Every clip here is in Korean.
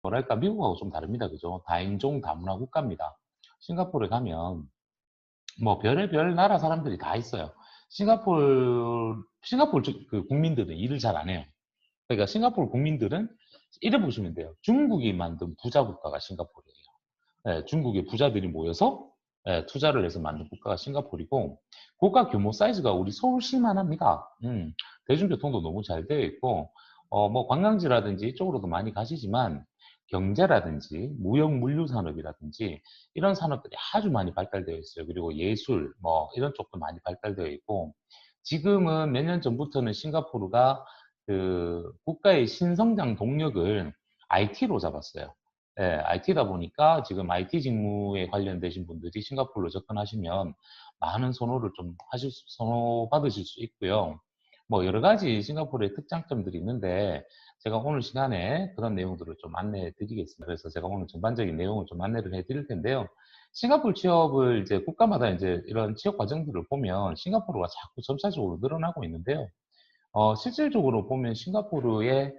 뭐랄까, 미국하고 좀 다릅니다. 그죠? 다인종 다문화 국가입니다. 싱가포르에 가면 뭐 별의별 나라 사람들이 다 있어요. 싱가포르 그 국민들은 일을 잘 안 해요. 그러니까 싱가포르 국민들은 이래 보시면 돼요. 중국이 만든 부자 국가가 싱가포르예요. 예, 중국의 부자들이 모여서 예, 투자를 해서 만든 국가가 싱가포르이고, 국가 규모 사이즈가 우리 서울시만 합니다. 대중교통도 너무 잘 되어 있고, 뭐 관광지라든지 이쪽으로도 많이 가시지만 경제라든지 무역 물류 산업이라든지 이런 산업들이 아주 많이 발달되어 있어요. 그리고 예술 뭐 이런 쪽도 많이 발달되어 있고, 지금은 몇 년 전부터는 싱가포르가 그 국가의 신성장 동력을 IT로 잡았어요. 예, IT다 보니까 지금 IT 직무에 관련되신 분들이 싱가포르로 접근하시면 많은 선호받으실 수 있고요. 뭐 여러 가지 싱가포르의 특장점들이 있는데 제가 오늘 시간에 그런 내용들을 좀 안내해 드리겠습니다. 그래서 제가 오늘 전반적인 내용을 좀 안내를 해 드릴 텐데요. 싱가포르 취업을 이제 국가마다 이제 이런 취업 과정들을 보면 싱가포르가 자꾸 점차적으로 늘어나고 있는데요. 실질적으로 보면 싱가포르의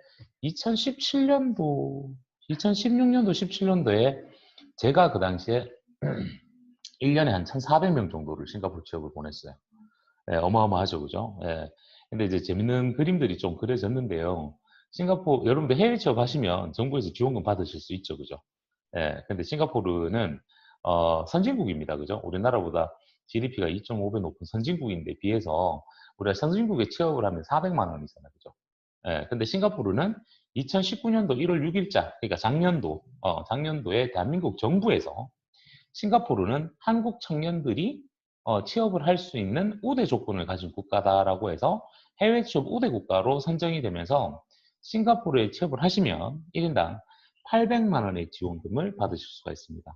2017년도, 2016년도, 17년도에 제가 그 당시에 1년에 한 1,400명 정도를 싱가포르 취업을 보냈어요. 예, 어마어마하죠, 그죠? 예. 근데 이제 재밌는 그림들이 좀 그려졌는데요. 여러분들 해외 취업하시면 정부에서 지원금 받으실 수 있죠, 그죠? 예. 근데 싱가포르는, 선진국입니다, 그죠? 우리나라보다 GDP가 2.5배 높은 선진국인데 비해서 우리가 선진국에 취업을 하면 400만 원이잖아요, 그죠? 예. 근데 싱가포르는 2019년도 1월 6일자, 그러니까 작년도에 대한민국 정부에서 싱가포르는 한국 청년들이 취업을 할 수 있는 우대 조건을 가진 국가다라고 해서 해외 취업 우대 국가로 선정이 되면서 싱가포르에 취업을 하시면 1인당 800만 원의 지원금을 받으실 수가 있습니다.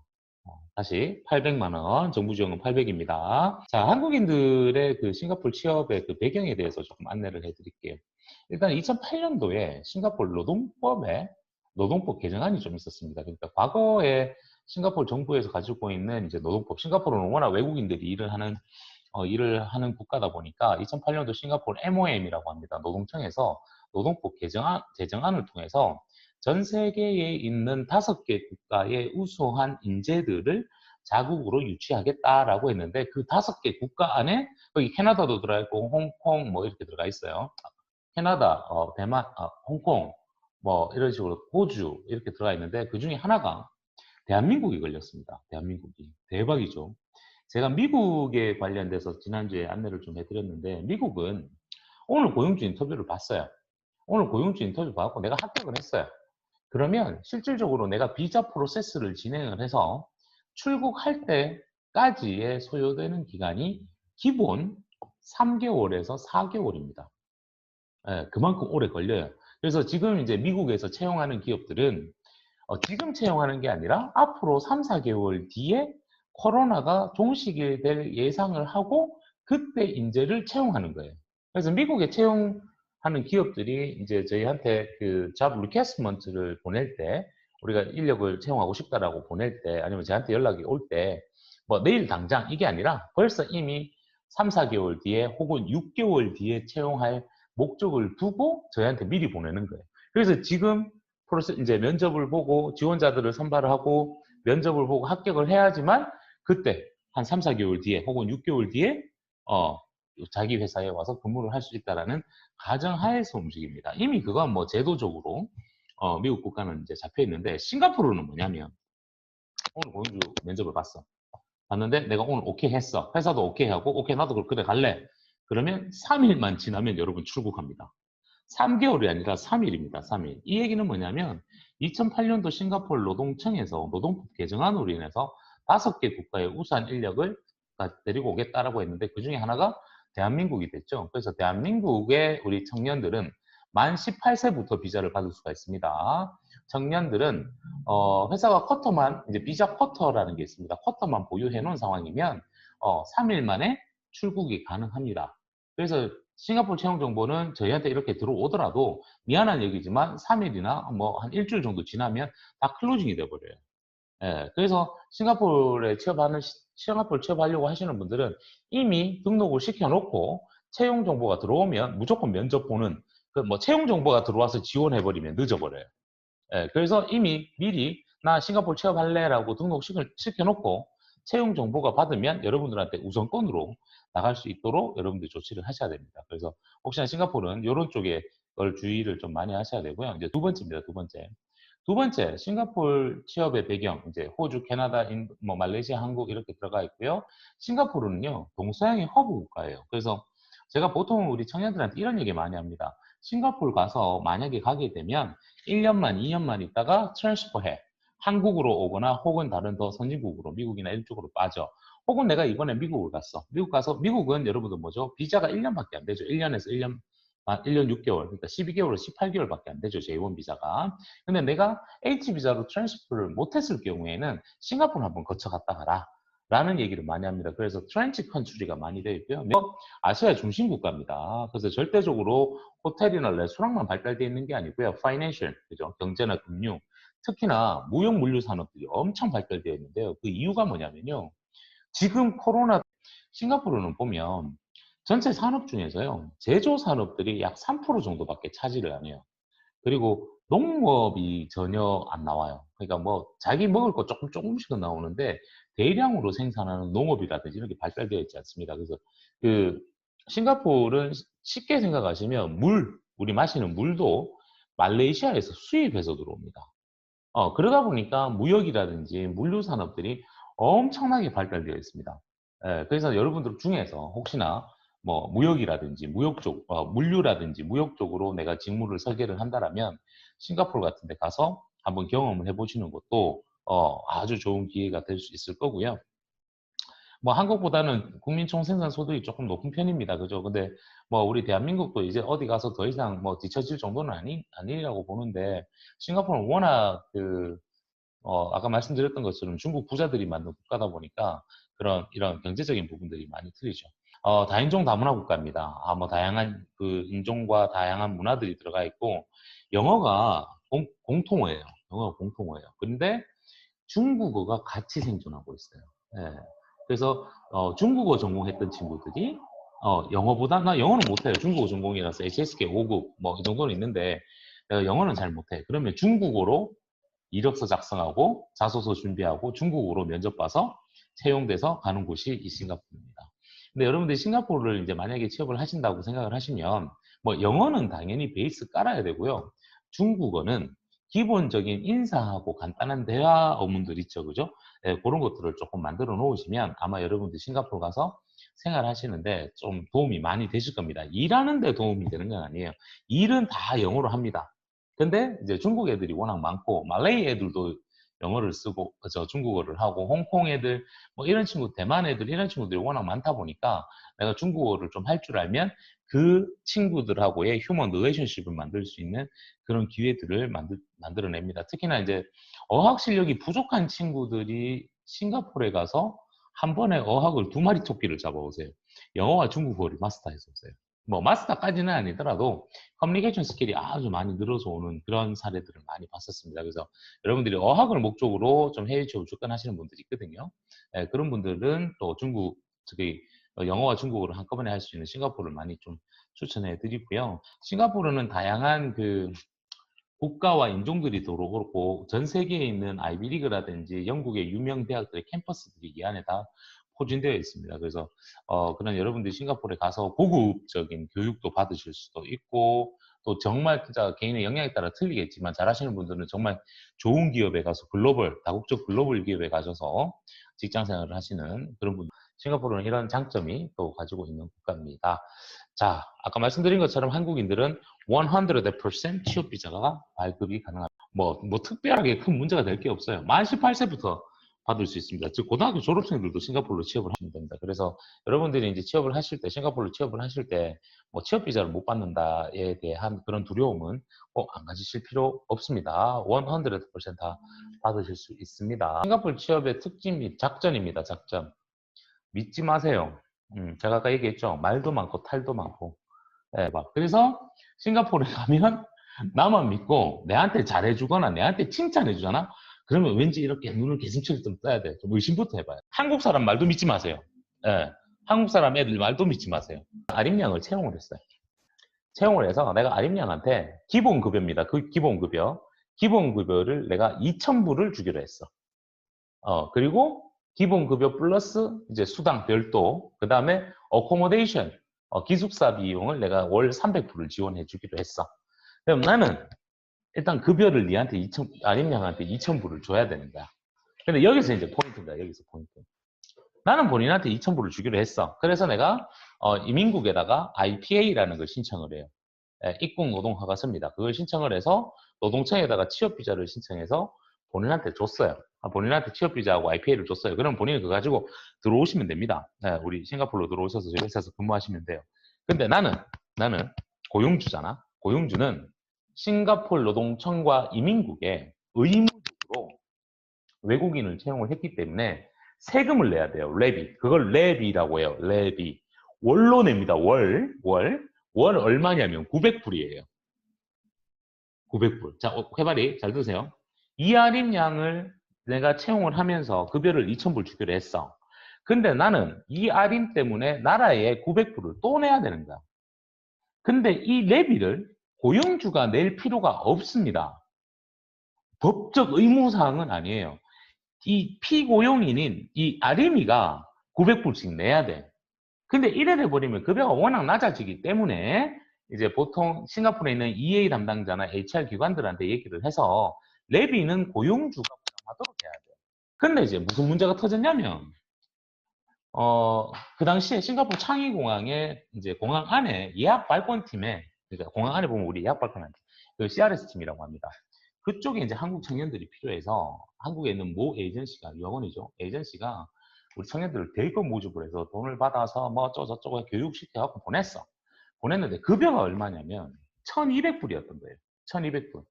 다시 800만 원, 정부 지원금 800입니다. 자, 한국인들의 그 싱가포르 취업의 그 배경에 대해서 조금 안내를 해드릴게요. 일단 2008년도에 싱가포르 노동법에 노동법 개정안이 좀 있었습니다. 그러니까 과거에 싱가포르 정부에서 가지고 있는 이제 노동법, 싱가포르는 워낙 외국인들이 일을 하는 국가다 보니까 2008년도 싱가포르 MOM이라고 합니다. 노동청에서 노동법 제정안을 통해서 전 세계에 있는 5개 국가의 우수한 인재들을 자국으로 유치하겠다라고 했는데 그 5개 국가 안에 거기 캐나다도 들어가 있고 홍콩 뭐 이렇게 들어가 있어요. 캐나다, 대만, 홍콩 뭐 이런 식으로 호주 이렇게 들어가 있는데 그 중에 하나가 대한민국이 걸렸습니다. 대한민국이. 대박이죠. 제가 미국에 관련돼서 지난주에 안내를 좀 해드렸는데 미국은 오늘 고용주 인터뷰를 봤어요. 오늘 고용주 인터뷰 받고 내가 합격을 했어요. 그러면 실질적으로 내가 비자 프로세스를 진행을 해서 출국할 때까지의 소요되는 기간이 기본 3개월에서 4개월입니다. 예, 그만큼 오래 걸려요. 그래서 지금 이제 미국에서 채용하는 기업들은 지금 채용하는 게 아니라 앞으로 3, 4개월 뒤에 코로나가 종식이 될 예상을 하고 그때 인재를 채용하는 거예요. 그래서 미국에 채용하는 기업들이 이제 저희한테 그 잡 리퀘스먼트를 보낼 때 우리가 인력을 채용하고 싶다라고 보낼 때 아니면 저한테 연락이 올 때 뭐 내일 당장 이게 아니라 벌써 이미 3, 4개월 뒤에 혹은 6개월 뒤에 채용할 목적을 두고 저희한테 미리 보내는 거예요. 그래서 지금 이제 면접을 보고 지원자들을 선발을 하고 면접을 보고 합격을 해야지만 그때 한 3, 4개월 뒤에 혹은 6개월 뒤에 어, 자기 회사에 와서 근무를 할 수 있다라는 가정하에서 움직입니다. 이미 그건 뭐 제도적으로 미국 국가는 이제 잡혀 있는데 싱가포르는 뭐냐면 오늘 고용주 면접을 봤는데 내가 오늘 오케이 했어. 회사도 오케이 하고 오케이 나도 그래 갈래. 그러면 3일만 지나면 여러분 출국합니다. 3개월이 아니라 3일입니다. 3일. 이 얘기는 뭐냐면 2008년도 싱가포르 노동청에서 노동법 개정안으로 인해서 5개 국가의 우수한 인력을 데리고 오겠다라고 했는데 그 중에 하나가 대한민국이 됐죠. 그래서 대한민국의 우리 청년들은 만 18세부터 비자를 받을 수가 있습니다. 청년들은 회사가 쿼터만 이제 비자 쿼터라는 게 있습니다. 쿼터만 보유해 놓은 상황이면 3일 만에 출국이 가능합니다. 그래서 싱가포르 채용 정보는 저희한테 이렇게 들어오더라도 미안한 얘기지만 3일이나 뭐 한 일주일 정도 지나면 다 클로징이 돼버려요. 예, 그래서 싱가포르 취업하려고 하시는 분들은 이미 등록을 시켜놓고 채용 정보가 들어오면 무조건 면접 보는 그 뭐 채용 정보가 들어와서 지원해버리면 늦어버려요. 그래서 이미 미리 나 싱가포르 취업할래라고 등록시켜놓고 채용 정보가 받으면 여러분들한테 우선권으로 나갈 수 있도록 여러분들이 조치를 하셔야 됩니다. 그래서 혹시나 싱가포르는 이런 쪽에 걸 주의를 좀 많이 하셔야 되고요. 이제 두 번째입니다. 두 번째. 두 번째, 싱가포르 취업의 배경, 이제 호주, 캐나다, 뭐 말레이시아, 한국 이렇게 들어가 있고요. 싱가포르는요, 동서양의 허브 국가예요. 그래서 제가 보통 우리 청년들한테 이런 얘기 많이 합니다. 싱가포르 가서 만약에 가게 되면 1년만, 2년만 있다가 트랜스퍼 해. 한국으로 오거나 혹은 다른 더 선진국으로, 미국이나 이쪽으로 빠져. 혹은 내가 이번에 미국을 갔어. 미국 가서, 미국은 여러분들 뭐죠? 비자가 1년밖에 안 되죠. 1년에서 1년 6개월, 그러니까 12개월에서 18개월밖에 안 되죠. J1 비자가. 근데 내가 H 비자로 트랜스퍼를 못했을 경우에는 싱가포르 한번 거쳐갔다 가라. 라는 얘기를 많이 합니다. 그래서 트랜짓 컨트리가 많이 되어 있고요. 아시아의 중심 국가입니다. 그래서 절대적으로 호텔이나 레스토랑만 발달되어 있는 게 아니고요. 파이낸셜, 그죠? 경제나 금융, 특히나 무역 물류 산업들이 엄청 발달되어 있는데요. 그 이유가 뭐냐면요. 지금 코로나 싱가포르는 보면 전체 산업 중에서요. 제조 산업들이 약 3% 정도밖에 차지를 안 해요. 그리고 농업이 전혀 안 나와요. 그러니까 뭐 자기 먹을 거 조금씩은 나오는데 대량으로 생산하는 농업이라든지 이런 게 발달되어 있지 않습니다. 그래서 그 싱가포르는 쉽게 생각하시면 우리 마시는 물도 말레이시아에서 수입해서 들어옵니다. 그러다 보니까 무역이라든지 물류 산업들이 엄청나게 발달되어 있습니다. 그래서 여러분들 중에서 혹시나 뭐 무역이라든지 물류라든지 무역 쪽으로 내가 직무를 설계를 한다라면 싱가포르 같은 데 가서 한번 경험을 해보시는 것도 아주 좋은 기회가 될 수 있을 거고요. 뭐 한국보다는 국민 총생산 소득이 조금 높은 편입니다. 그죠? 근데 뭐 우리 대한민국도 이제 어디 가서 더 이상 뭐 뒤처질 정도는 아니라고 보는데 싱가포르는 워낙 아까 말씀드렸던 것처럼 중국 부자들이 만든 국가다 보니까 이런 경제적인 부분들이 많이 틀리죠. 다인종 다문화 국가입니다. 뭐 다양한 그 인종과 다양한 문화들이 들어가 있고 영어가 공통어예요. 영어가 공통어예요. 그런데 중국어가 같이 생존하고 있어요. 예. 그래서 중국어 전공했던 친구들이 영어보다 나 영어는 못해요. 중국어 전공이라서 HSK 5급 뭐 이 정도는 있는데 내가 영어는 잘 못해. 그러면 중국어로 이력서 작성하고 자소서 준비하고 중국어로 면접 봐서 채용돼서 가는 곳이 이 싱가포르입니다. 근데 여러분들이 싱가포르를 이제 만약에 취업을 하신다고 생각을 하시면 뭐 영어는 당연히 베이스 깔아야 되고요. 중국어는 기본적인 인사하고 간단한 대화 어문들 있죠, 그죠? 그런 것들을 조금 만들어 놓으시면 아마 여러분들 싱가포르 가서 생활하시는데 좀 도움이 많이 되실 겁니다. 일하는 데 도움이 되는 건 아니에요. 일은 다 영어로 합니다. 근데 이제 중국 애들이 워낙 많고 말레이 애들도 영어를 쓰고 중국어를 하고 홍콩 애들 뭐 이런 대만 애들 이런 친구들이 워낙 많다 보니까 내가 중국어를 좀 할 줄 알면 그 친구들하고의 휴먼 릴레이션십을 만들 수 있는 그런 기회들을 만들어냅니다. 특히나 이제 어학 실력이 부족한 친구들이 싱가포르에 가서 한 번에 어학을 2마리 토끼를 잡아오세요. 영어와 중국어를 마스터해서 오세요. 뭐 마스터까지는 아니더라도 커뮤니케이션 스킬이 아주 많이 늘어서 오는 그런 사례들을 많이 봤었습니다. 그래서 여러분들이 어학을 목적으로 좀 해외 취업 접근하시는 분들이 있거든요. 그런 분들은 또 특히 영어와 중국어를 한꺼번에 할 수 있는 싱가포르를 많이 좀 추천해 드리고요. 싱가포르는 다양한 국가와 인종들이 들어오고 전 세계에 있는 아이비리그라든지 영국의 유명 대학들의 캠퍼스들이 이 안에 다 포진되어 있습니다. 그래서 그런 여러분들이 싱가포르에 가서 고급적인 교육도 받으실 수도 있고 또 정말 진짜 개인의 역량에 따라 틀리겠지만 잘하시는 분들은 정말 좋은 기업에 가서 다국적 글로벌 기업에 가셔서 직장 생활을 하시는 그런 분들. 싱가포르는 이런 장점이 또 가지고 있는 국가입니다. 자, 아까 말씀드린 것처럼 한국인들은 100% 취업 비자가 발급이 가능합니다. 뭐 특별하게 큰 문제가 될 게 없어요. 만 18세부터 받을 수 있습니다. 즉 고등학교 졸업생들도 싱가포르로 취업을 하시면 됩니다. 그래서 여러분들이 이제 싱가포르로 취업을 하실 때 뭐 취업 비자를 못 받는다에 대한 그런 두려움은 꼭 안 가지실 필요 없습니다. 100%다 받으실 수 있습니다. 싱가포르 취업의 특징 및 작전입니다. 작전. 믿지 마세요. 제가 아까 얘기했죠. 말도 많고 탈도 많고. 그래서 싱가포르에 가면 나만 믿고 내한테 잘해주거나 내한테 칭찬해주잖아? 그러면 왠지 이렇게 눈을 개슴처럼 좀 떠야 돼. 좀 의심부터 해봐요. 한국 사람 말도 믿지 마세요. 한국 사람 애들 말도 믿지 마세요. 아림양을 채용을 했어요. 채용을 해서 내가 아림양한테 기본급여입니다. 그 기본급여. 기본급여를 내가 2,000불을 주기로 했어. 그리고 기본급여 플러스 이제 수당 별도, 그 다음에 어코모데이션, 기숙사 비용을 내가 월 300불을 지원해 주기로 했어. 그럼 나는 일단 급여를 니한테 아림양한테 2,000불을 줘야 되는 거야. 근데 여기서 이제 포인트인가, 여기서 포인트. 나는 본인한테 2,000불을 주기로 했어. 그래서 내가 이민국에다가 IPA라는 걸 신청을 해요. 입국노동허가서입니다. 그걸 신청을 해서 노동청에다가 취업비자를 신청해서 본인한테 줬어요. 본인한테 취업비자하고 IPA를 줬어요. 그럼 본인이 그거 가지고 들어오시면 됩니다. 우리 싱가포르로 들어오셔서 저희 회사에서 근무하시면 돼요. 근데 나는 고용주잖아. 고용주는 싱가포르 노동청과 이민국에 의무적으로 외국인을 채용을 했기 때문에 세금을 내야 돼요. 레비. 그걸 레비라고 해요. 레비. 월로 냅니다. 월 얼마냐면 900불이에요. 900불. 자, 회발이 잘 들으세요. 이하림 양을 내가 채용을 하면서 급여를 2,000불 주기로 했어. 근데 나는 이하림 때문에 나라에 900불을 또 내야 되는 거야. 근데 이 레비를 고용주가 낼 필요가 없습니다. 법적 의무사항은 아니에요. 이 피고용인인 이 아림이가 900불씩 내야 돼. 근데 이래 돼버리면 급여가 워낙 낮아지기 때문에 이제 보통 싱가포르에 있는 EA 담당자나 HR 기관들한테 얘기를 해서 레비는 고용주가 부담하도록 해야 돼. 근데 이제 무슨 문제가 터졌냐면 그 당시에 싱가포르 창의공항에 이제 공항 안에 예약 발권팀에, 그러니까 공항 안에 보면 우리 예약 발권한 그 CRS 팀이라고 합니다. 그쪽에 이제 한국 청년들이 필요해서 한국에 있는 모 에이전시가, 영원이죠. 에이전시가 우리 청년들을 대거 모집을 해서 돈을 받아서 뭐 어쩌고저쩌고 교육시켜갖고 보냈어. 보냈는데 급여가 얼마냐면 1,200불이었던 거예요. 1,200불.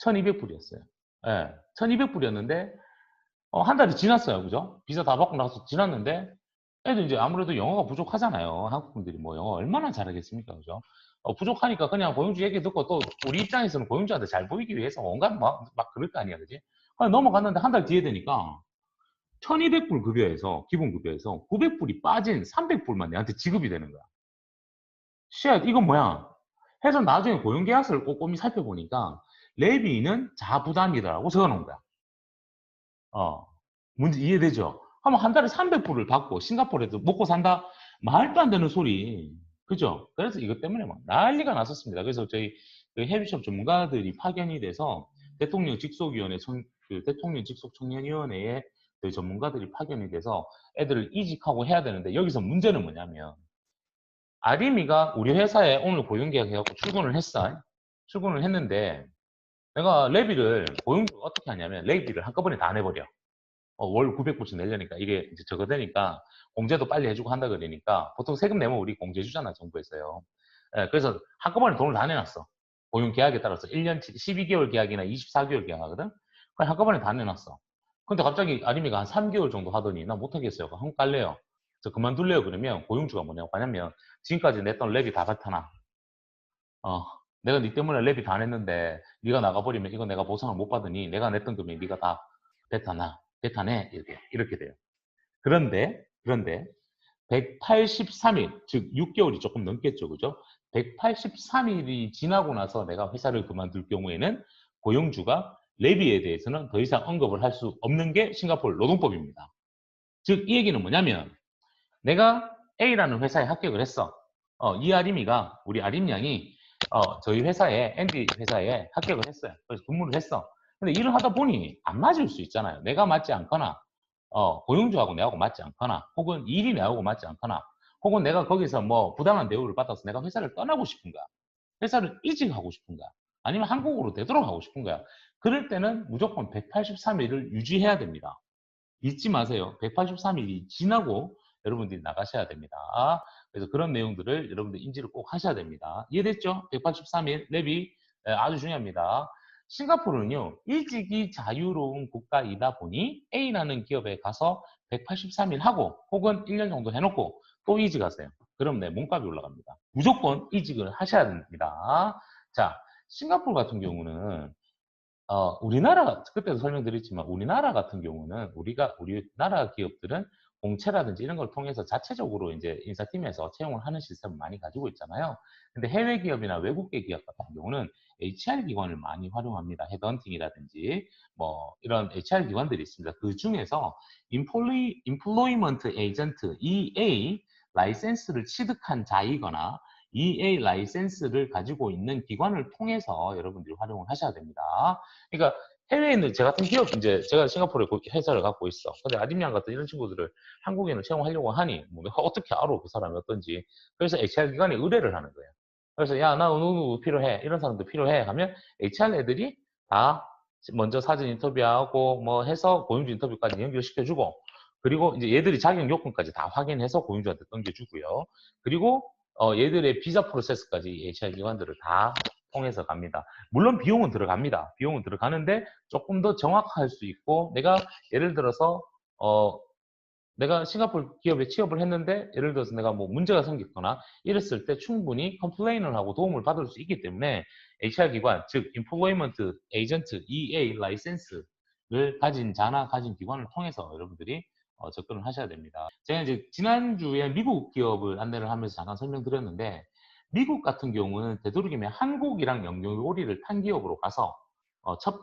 1,200불이었어요. 예, 1,200불이었는데 한 달이 지났어요. 그죠? 비자 다 받고 나서 지났는데 애들 이제 아무래도 영어가 부족하잖아요. 한국 분들이 뭐 영어 얼마나 잘하겠습니까? 그죠? 부족하니까 그냥 고용주 얘기 듣고 또 우리 입장에서는 고용주한테 잘 보이기 위해서 온갖 막 그럴 거 아니야. 그지? 넘어갔는데 한 달 뒤에 되니까 1,200불 급여에서, 기본 급여에서 900불이 빠진 300불만 내한테 지급이 되는 거야. 쉣, 이건 뭐야? 해서 나중에 고용계약서를 꼼꼼히 살펴보니까 레비는 자부담이다라고 적어놓은 거야. 문제 이해되죠? 하면 한 달에 300불을 받고 싱가포르에도 먹고 산다? 말도 안 되는 소리. 그죠? 그래서 이것 때문에 막 난리가 났었습니다. 그래서 저희 그 헤비숍 전문가들이 파견이 돼서 대통령 직속위원회, 그 대통령 직속 청년위원회에 저희 전문가들이 파견이 돼서 애들을 이직하고 해야 되는데 여기서 문제는 뭐냐면 아림이가 우리 회사에 오늘 고용계약 해갖고 출근을 했어. 출근을 했는데 내가 레비를 고용주가 어떻게 하냐면 레비를 한꺼번에 다 내버려. 월 900불씩 내려니까 이게 이제 저거 되니까 공제도 빨리 해주고 한다 그러니까 보통 세금 내면 우리 공제 주잖아 정부에서요. 그래서 한꺼번에 돈을 다 내놨어. 고용 계약에 따라서 1년 12개월 계약이나 24개월 계약 하거든. 그냥 한꺼번에 다 내놨어. 근데 갑자기 아림이가 한 3개월 정도 하더니 나 못하겠어요. 한국 갈래요. 저 그만둘래요. 그러면 고용주가 뭐냐고 하냐면 지금까지 냈던 랩이 다 뱉어놔. 내가 네 때문에 랩이 다 냈는데 네가 나가버리면 이거 내가 보상을 못 받으니 내가 냈던 금액 네가 다 뱉어놔. 뱉어내. 이렇게 돼요. 그런데 183일, 즉 6개월이 조금 넘겠죠. 그죠? 183일이 지나고 나서 내가 회사를 그만둘 경우에는 고용주가 레비에 대해서는 더 이상 언급을 할 수 없는 게 싱가포르 노동법입니다. 즉 이 얘기는 뭐냐면 내가 A라는 회사에 합격을 했어. 이 아림이가, 우리 아림 양이 저희 회사에, 앤디 회사에 합격을 했어요. 그래서 근무를 했어. 근데 일을 하다 보니 안 맞을 수 있잖아요. 내가 맞지 않거나 고용주하고 내하고 맞지 않거나 혹은 일이 내하고 맞지 않거나 혹은 내가 거기서 뭐 부당한 대우를 받아서 내가 회사를 떠나고 싶은가, 회사를 이직하고 싶은가, 아니면 한국으로 되돌아가고 싶은가. 그럴 때는 무조건 183일을 유지해야 됩니다. 잊지 마세요. 183일이 지나고 여러분들이 나가셔야 됩니다. 그래서 그런 내용들을 여러분들 인지를 꼭 하셔야 됩니다. 이해됐죠? 183일 랩이 아주 중요합니다. 싱가포르는요, 이직이 자유로운 국가이다 보니 A라는 기업에 가서 183일 하고 혹은 1년 정도 해놓고 또 이직하세요. 그럼 내 몸값이 올라갑니다. 무조건 이직을 하셔야 됩니다. 자, 싱가포르 같은 경우는 우리나라, 그때도 설명드렸지만 우리나라 같은 경우는 우리나라 기업들은 공채라든지 이런 걸 통해서 자체적으로 이제 인사팀에서 채용을 하는 시스템을 많이 가지고 있잖아요. 근데 해외 기업이나 외국계 기업 같은 경우는 HR 기관을 많이 활용합니다. 헤드헌팅이라든지 뭐 이런 HR 기관들이 있습니다. 그 중에서 Employment Agent EA 라이센스를 취득한 자이거나 EA 라이센스를 가지고 있는 기관을 통해서 여러분들이 활용을 하셔야 됩니다. 그러니까 해외에 있는 제 같은 기업, 이제 제가 싱가포르에 회사를 갖고 있어. 근데 아림양 같은 이런 친구들을 한국에는 채용하려고 하니, 뭐 내가 어떻게 알아, 그 사람이 어떤지. 그래서 HR 기관에 의뢰를 하는 거예요. 그래서 야, 나 누구 필요해. 이런 사람도 필요해. 하면 HR 애들이 다 먼저 사진 인터뷰하고 뭐 해서 고용주 인터뷰까지 연결시켜주고, 그리고 이제 얘들이 자격 요건까지 다 확인해서 고용주한테 넘겨주고요. 그리고 얘들의 비자 프로세스까지 HR 기관들을 다 통해서 갑니다. 물론 비용은 들어갑니다. 비용은 들어가는데 조금 더 정확할 수 있고, 내가 예를 들어서 내가 싱가포르 기업에 취업을 했는데 예를 들어서 내가 뭐 문제가 생겼거나 이랬을 때 충분히 컴플레인을 하고 도움을 받을 수 있기 때문에 HR 기관, 즉 Employment Agent EA 라이센스를 가진 자나 가진 기관을 통해서 여러분들이 접근을 하셔야 됩니다. 제가 이제 지난주에 미국 기업을 안내를 하면서 잠깐 설명드렸는데, 미국 같은 경우는 되도록이면 한국이랑 연결고리를 탄 기업으로 가서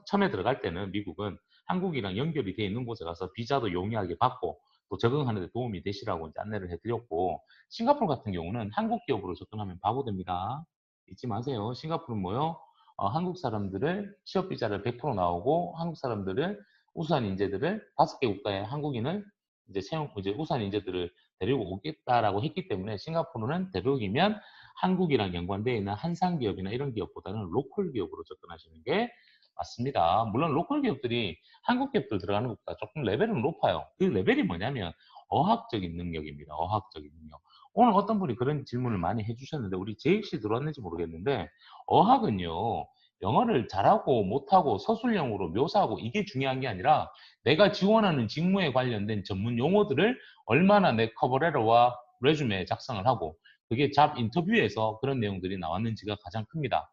처음에 들어갈 때는 미국은 한국이랑 연결이 되어 있는 곳에 가서 비자도 용이하게 받고 또 적응하는 데 도움이 되시라고 이제 안내를 해드렸고, 싱가포르 같은 경우는 한국 기업으로 접근하면 바보 됩니다. 잊지 마세요. 싱가포르는 뭐요? 한국 사람들을 취업 비자를 100% 나오고 한국 사람들을 우수한 인재들을 5개 국가의 한국인을 이제 이제 우수한 인재들을 데리고 오겠다라고 했기 때문에 싱가포르는 되도록이면 한국이랑 연관되어 있는 한상 기업이나 이런 기업보다는 로컬 기업으로 접근하시는 게 맞습니다. 물론 로컬 기업들이 한국 기업들 들어가는 것보다 조금 레벨은 높아요. 그 레벨이 뭐냐면 어학적인 능력입니다. 어학적인 능력. 오늘 어떤 분이 그런 질문을 많이 해주셨는데 우리 제익씨 들어왔는지 모르겠는데, 어학은요, 영어를 잘하고 못하고 서술형으로 묘사하고 이게 중요한 게 아니라 내가 지원하는 직무에 관련된 전문 용어들을 얼마나 내 커버레터와 레주메에 작성을 하고 그게 잡 인터뷰에서 그런 내용들이 나왔는지가 가장 큽니다.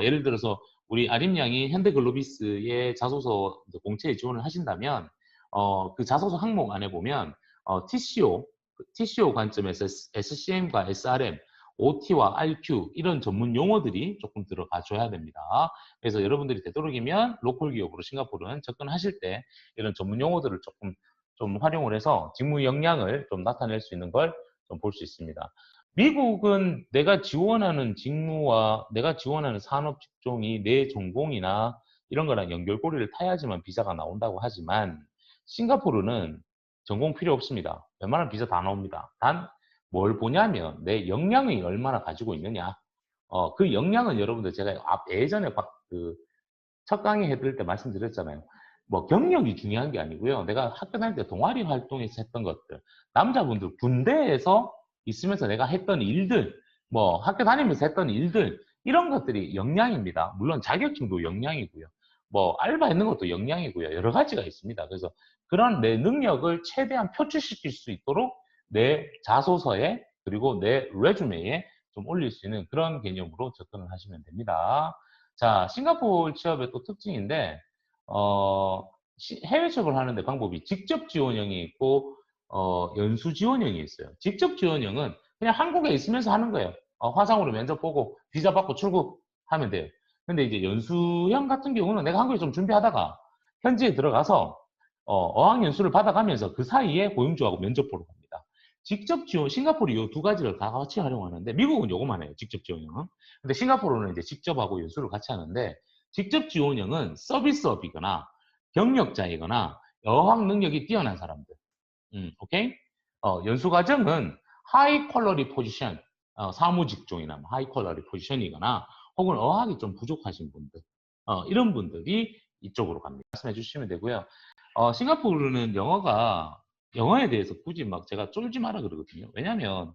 예를 들어서 우리 아림 양이 현대글로비스의 자소서 공채에 지원을 하신다면 그 자소서 항목 안에 보면 TCO 관점에서 SCM과 SRM, OT와 RQ 이런 전문 용어들이 조금 들어가 줘야 됩니다. 그래서 여러분들이 되도록이면 로컬 기업으로 싱가포르는 접근하실 때 이런 전문 용어들을 조금 좀 활용을 해서 직무 역량을 좀 나타낼 수 있는 걸 좀 볼 수 있습니다. 미국은 내가 지원하는 직무와 내가 지원하는 산업 직종이 내 전공이나 이런 거랑 연결고리를 타야지만 비자가 나온다고 하지만, 싱가포르는 전공 필요 없습니다. 웬만한 비자 다 나옵니다. 단 뭘 보냐면 내 역량이 얼마나 가지고 있느냐. 그 역량은 여러분들 제가 예전에 첫 강의 해드릴 때 말씀드렸잖아요. 뭐 경력이 중요한 게 아니고요. 내가 학교 다닐 때 동아리 활동에서 했던 것들, 남자분들 군대에서 있으면서 내가 했던 일들, 뭐 학교 다니면서 했던 일들, 이런 것들이 역량입니다. 물론 자격증도 역량이고요. 뭐 알바했는 것도 역량이고요. 여러 가지가 있습니다. 그래서 그런 내 능력을 최대한 표출시킬 수 있도록 내 자소서에 그리고 내 레주메에 좀 올릴 수 있는 그런 개념으로 접근을 하시면 됩니다. 자, 싱가포르 취업의 또 특징인데, 해외 취업을 하는데 방법이 직접 지원형이 있고, 연수 지원형이 있어요. 직접 지원형은 그냥 한국에 있으면서 하는 거예요. 화상으로 면접 보고 비자 받고 출국하면 돼요. 근데 이제 연수형 같은 경우는 내가 한국에 좀 준비하다가 현지에 들어가서 어학연수를 받아가면서 그 사이에 고용주하고 면접 보러 갑니다. 직접 지원, 싱가포르 이 두 가지를 다 같이 활용하는데 미국은 요거만 해요. 직접 지원형은. 근데 싱가포르는 이제 직접하고 연수를 같이 하는데, 직접 지원형은 서비스업이거나 경력자이거나 어학 능력이 뛰어난 사람들. 오케이? 연수 과정은 하이 퀄러리 포지션, 사무 직종이나 하이 퀄러리 포지션이거나 혹은 어학이 좀 부족하신 분들, 이런 분들이 이쪽으로 갑니다. 말씀해 주시면 되고요. 싱가포르는 영어에 대해서 굳이 막 제가 쫄지 마라 그러거든요. 왜냐면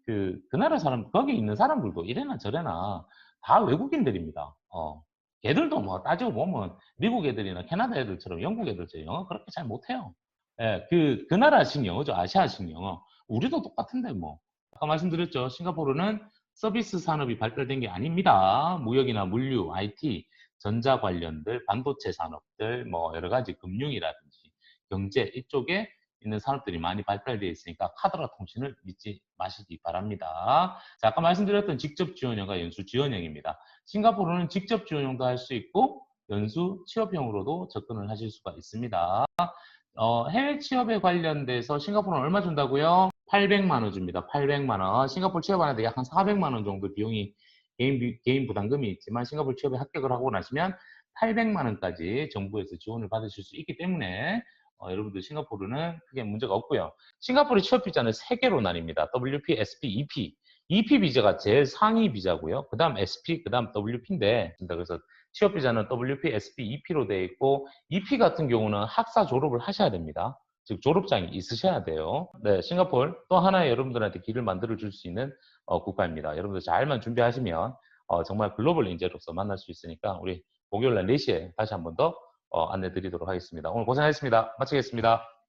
그 나라 사람, 거기 있는 사람들도 이래나 저래나 다 외국인들입니다. 걔들도 뭐 따지고 보면 미국 애들이나 캐나다 애들처럼 영국 애들처럼 영어 그렇게 잘 못해요. 예, 그 나라식 영어죠. 아시아식 영어. 우리도 똑같은데 뭐. 아까 말씀드렸죠. 싱가포르는 서비스 산업이 발달된 게 아닙니다. 무역이나 물류, IT, 전자 관련들, 반도체 산업들, 뭐 여러 가지 금융이라든지 경제 이쪽에 있는 산업들이 많이 발달되어 있으니까 카드라 통신을 믿지 마시기 바랍니다. 자, 아까 말씀드렸던 직접 지원형과 연수 지원형입니다. 싱가포르는 직접 지원형도 할 수 있고 연수 취업형으로도 접근을 하실 수가 있습니다. 해외 취업에 관련돼서 싱가포르는 얼마 준다고요? 800만 원 줍니다. 800만 원. 싱가포르 취업하는데 약 한 400만 원 정도 비용이 개인 부담금이 있지만 싱가포르 취업에 합격을 하고 나시면 800만 원까지 정부에서 지원을 받으실 수 있기 때문에 여러분들 싱가포르는 크게 문제가 없고요. 싱가포르 취업 비자는 3개로 나뉩니다. WP, SP, EP. EP 비자가 제일 상위 비자고요. 그 다음 SP, 그 다음 WP인데 그래서 취업 비자는 WP, SP, EP로 되어 있고 EP 같은 경우는 학사 졸업을 하셔야 됩니다. 즉 졸업장이 있으셔야 돼요. 네, 싱가포르 또 하나의 여러분들한테 길을 만들어 줄 수 있는 국가입니다. 여러분들 잘만 준비하시면 정말 글로벌 인재로서 만날 수 있으니까 우리 목요일 날 4시에 다시 한 번 더 안내 드리도록 하겠습니다. 오늘 고생하셨습니다. 마치겠습니다.